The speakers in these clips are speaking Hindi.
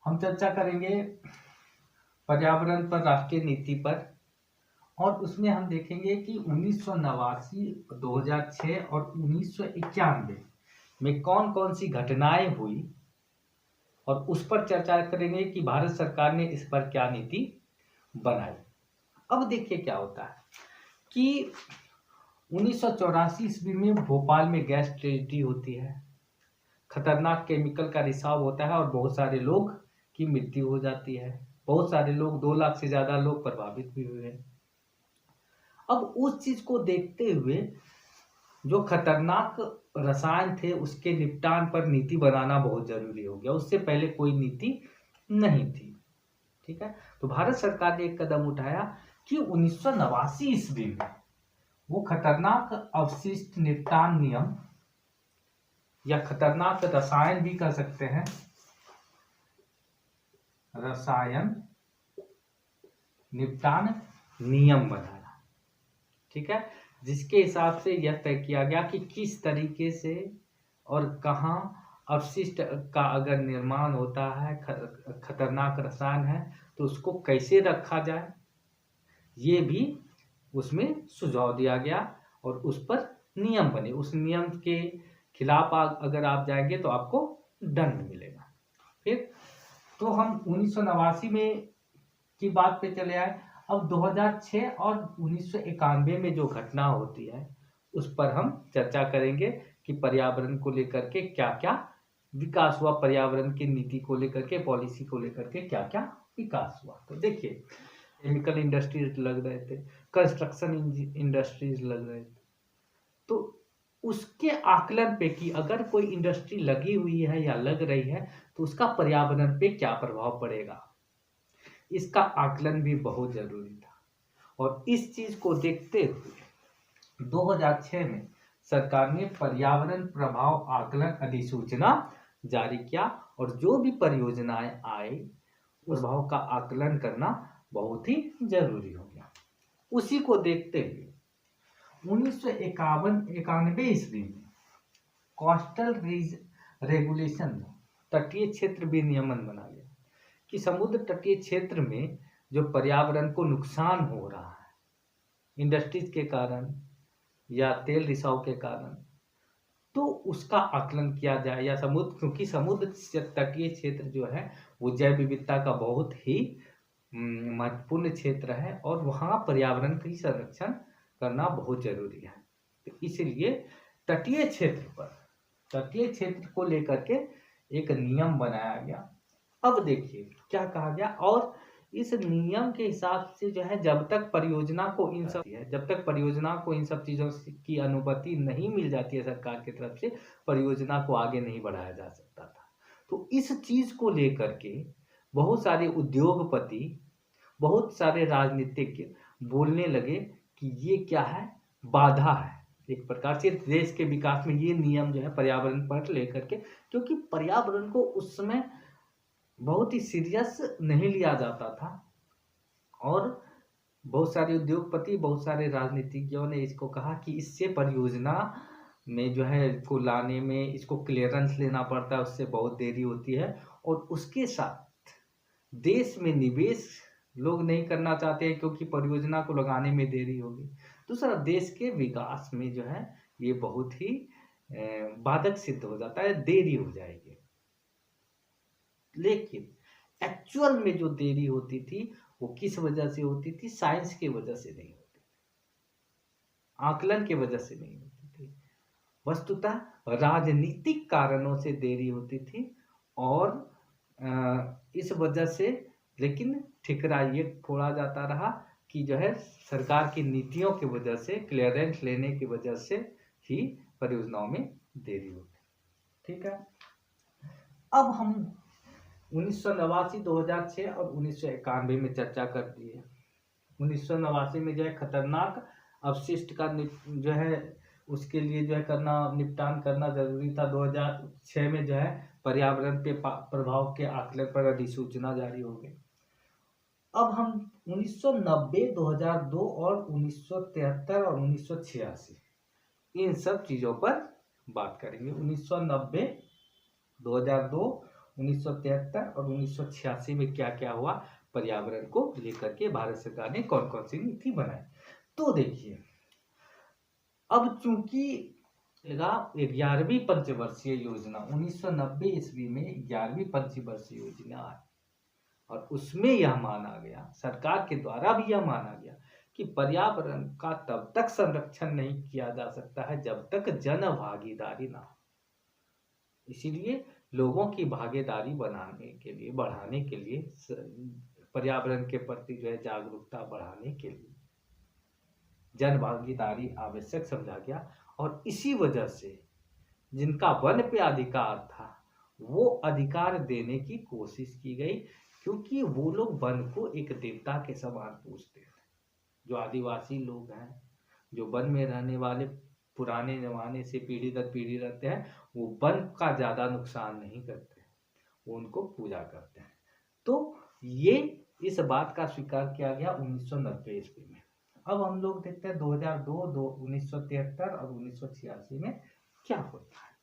हम चर्चा करेंगे पर्यावरण पर राष्ट्रीय नीति पर, और उसमें हम देखेंगे कि 1989, 2006 और 1991 में कौन कौन सी घटनाएं हुई, और उस पर चर्चा करेंगे कि भारत सरकार ने इस पर क्या नीति बनाई। अब देखिए क्या होता है कि 1984 ईस्वी में भोपाल में गैस ट्रेजेडी होती है, खतरनाक केमिकल का रिसाव होता है और बहुत सारे लोग की मृत्यु हो जाती है। बहुत सारे लोग, 2 लाख से ज्यादा लोग प्रभावित भी हुए। अब उस चीज को देखते हुए जो खतरनाक रसायन थे उसके निपटान पर नीति बनाना बहुत जरूरी हो गया। उससे पहले कोई नीति नहीं थी। ठीक है, तो भारत सरकार ने एक कदम उठाया कि 1989 ईस्वी में वो खतरनाक अवशिष्ट निपटान नियम, या खतरनाक रसायन भी कह सकते हैं, रसायन निपटान नियम बनाया। ठीक है, जिसके हिसाब से यह तय किया गया कि किस तरीके से और कहाँ अवशिष्ट का अगर निर्माण होता है, खतरनाक रसायन है, तो उसको कैसे रखा जाए, ये भी उसमें सुझाव दिया गया और उस पर नियम बने। उस नियम के खिलाफ अगर आप जाएंगे तो आपको दंड मिलेगा। फिर तो हम 1989 में की बात पे चले आए। अब 2006 और 1991 में जो घटना होती है उस पर हम चर्चा करेंगे कि पर्यावरण को लेकर के क्या क्या विकास हुआ, पर्यावरण की नीति को लेकर के, पॉलिसी को लेकर के क्या क्या विकास हुआ। तो देखिए, केमिकल इंडस्ट्रीज लग रहे थे, कंस्ट्रक्शन इंडस्ट्रीज लग रहे थे, तो उसके आकलन पे कि अगर कोई इंडस्ट्री लगी हुई है या लग रही है तो उसका पर्यावरण पे क्या प्रभाव पड़ेगा, इसका आकलन भी बहुत जरूरी था। और इस चीज को देखते हुए 2006 में सरकार ने पर्यावरण प्रभाव आकलन अधिसूचना जारी किया, और जो भी परियोजनाएं आए उस प्रभाव का आकलन करना बहुत ही जरूरी हो गया। उसी को देखते हुए 1991 ईस्वी में कोस्टल रेगुलेशन, तटीय क्षेत्र विनियमन बना गया कि समुद्र तटीय क्षेत्र में जो पर्यावरण को नुकसान हो रहा है इंडस्ट्रीज के कारण या तेल रिसाव के कारण, तो उसका आकलन किया जाए। या समुद्र, क्योंकि समुद्र तटीय क्षेत्र जो है वो जैव विविधता का बहुत ही महत्वपूर्ण क्षेत्र है और वहाँ पर्यावरण का संरक्षण करना बहुत जरूरी है। तो इसलिए तटीय क्षेत्र को लेकर के एक नियम बनाया गया। अब देखिए क्या कहा गया, और इस नियम के हिसाब से जो है जब तक परियोजना को इन सब चीजों की अनुमति नहीं मिल जाती है सरकार की तरफ से, परियोजना को आगे नहीं बढ़ाया जा सकता था। तो इस चीज को लेकर के बहुत सारे उद्योगपति, बहुत सारे राजनीतिज्ञ बोलने लगे कि ये क्या है, बाधा है एक प्रकार से देश के विकास में ये नियम जो है पर्यावरण पर लेकर के, क्योंकि पर्यावरण को उस समय बहुत ही सीरियस नहीं लिया जाता था। और बहुत सारे उद्योगपति, बहुत सारे राजनीतिज्ञों ने इसको कहा कि इससे परियोजना में जो है इसको लाने में, इसको क्लियरेंस लेना पड़ता है, उससे बहुत देरी होती है, और उसके साथ देश में निवेश लोग नहीं करना चाहते हैं क्योंकि परियोजना को लगाने में देरी होगी। दूसरा, देश के विकास में जो है ये बहुत ही बाधक सिद्ध हो जाता है, देरी हो जाएगी। लेकिन एक्चुअल में जो देरी होती थी वो किस वजह से होती थी? साइंस की वजह से नहीं होती थी, आकलन की वजह से नहीं होती थी, वस्तुतः राजनीतिक कारणों से देरी होती थी। और इस वजह से लेकिन ठिकरा ये फोड़ा जाता रहा कि जो है सरकार की नीतियों की वजह से, क्लियरेंस लेने की वजह से ही परियोजनाओं में देरी होती। ठीक है, अब हम 1989, 2006 और 1991 में चर्चा कर दी है। 1989 में जो है खतरनाक अवशिष्ट का जो है उसके लिए जो है निपटान करना जरूरी था। 2006 में जो है पर्यावरण पे प्रभाव के आकलन पर अधिसूचना जारी हो गई। अब हम 1990, 2002 और 1973 और 1986 इन सब चीजों पर बात करेंगे। 1990, 2002 1973 और 1986 में क्या क्या हुआ, पर्यावरण को लेकर के भारत सरकार ने कौन कौन सी नीति बनाई। तो देखिए, अब चूंकि 11वीं पंचवर्षीय योजना 1990 ईस्वी में 11वीं पंचवर्षीय योजना आई और उसमें यह माना गया, सरकार के द्वारा भी यह माना गया कि पर्यावरण का तब तक संरक्षण नहीं किया जा सकता है जब तक जन भागीदारी ना हो। इसीलिए लोगों की भागीदारी बढ़ाने के लिए पर्यावरण के प्रति जो है जागरूकता बढ़ाने के लिए जन भागीदारी आवश्यक समझा गया। और इसी वजह से जिनका वन पे अधिकार था वो अधिकार देने की कोशिश की गई, क्योंकि वो लोग वन को एक देवता के समान पूजते थे। जो आदिवासी लोग हैं, जो वन में रहने वाले पुराने जमाने से पीढ़ी दर पीढ़ी रहते हैं, वो वन का ज्यादा नुकसान नहीं करते, वो उनको पूजा करते हैं। तो ये इस बात का स्वीकार किया गया 1990 ईस्वी में। अब हम लोग देखते हैं 2002, 1973 और 1986 में क्या होता है।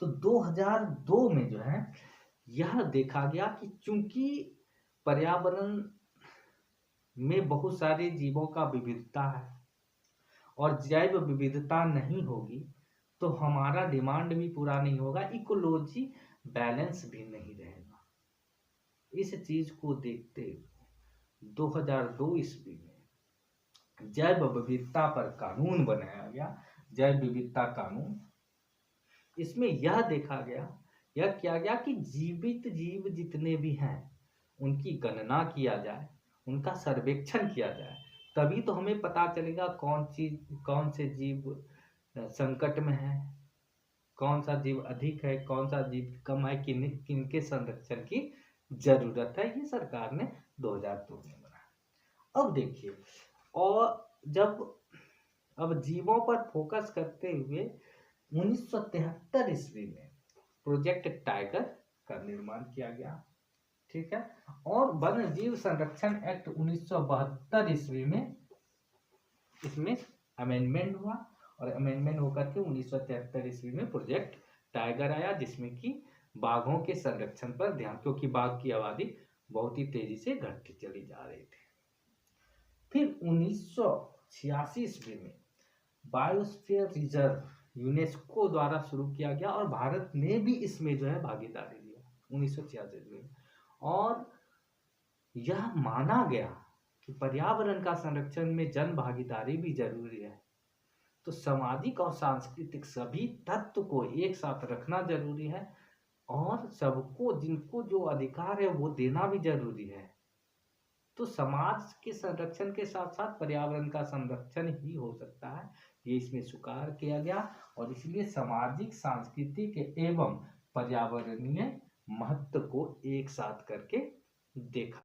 तो 2002 में जो है यह देखा गया कि चूंकि पर्यावरण में बहुत सारे जीवों का विविधता है और जैव विविधता नहीं होगी तो हमारा डिमांड भी पूरा नहीं होगा, इकोलॉजी बैलेंस भी नहीं रहेगा। इस चीज को देखते हुए 2002 ईस्वी में जैव विविधता पर कानून बनाया गया, जैव विविधता कानून। इसमें यह देखा गया, यह किया गया कि जीवित जीव जितने भी हैं उनकी गणना किया जाए, उनका सर्वेक्षण किया जाए, तभी तो हमें पता चलेगा कौन से जीव संकट में है, कौन सा जीव अधिक है, कौन सा जीव कम है, किनके संरक्षण की जरूरत है। ये सरकार ने 2002 में बनाया। अब देखिए, और जब अब जीवों पर फोकस करते हुए 1973 ईस्वी में प्रोजेक्ट टाइगर का निर्माण किया गया, ठीक है। और वन्य जीव संरक्षण एक्ट 1972 ईस्वी में इसमें अमेंडमेंट हुआ और अमेंडमेंट होकर के 1973 ईस्वी में प्रोजेक्ट टाइगर आया, जिसमें कि बाघों के संरक्षण पर ध्यान, क्योंकि बाघ की आबादी बहुत ही तेजी से घटती चली जा रही थी। फिर 1986 ईस्वी में बायोस्फीयर रिजर्व यूनेस्को द्वारा शुरू किया गया और भारत ने भी इसमें जो है भागीदारी लिया 1986 में। और यह माना गया कि पर्यावरण का संरक्षण में जन भागीदारी भी जरूरी है, तो सामाजिक और सांस्कृतिक सभी तत्व को एक साथ रखना जरूरी है और सबको जिनको जो अधिकार है वो देना भी जरूरी है। तो समाज के संरक्षण के साथ साथ पर्यावरण का संरक्षण ही हो सकता है, ये इसमें स्वीकार किया गया। और इसलिए सामाजिक, सांस्कृतिक एवं पर्यावरणीय महत्व को एक साथ करके देखा।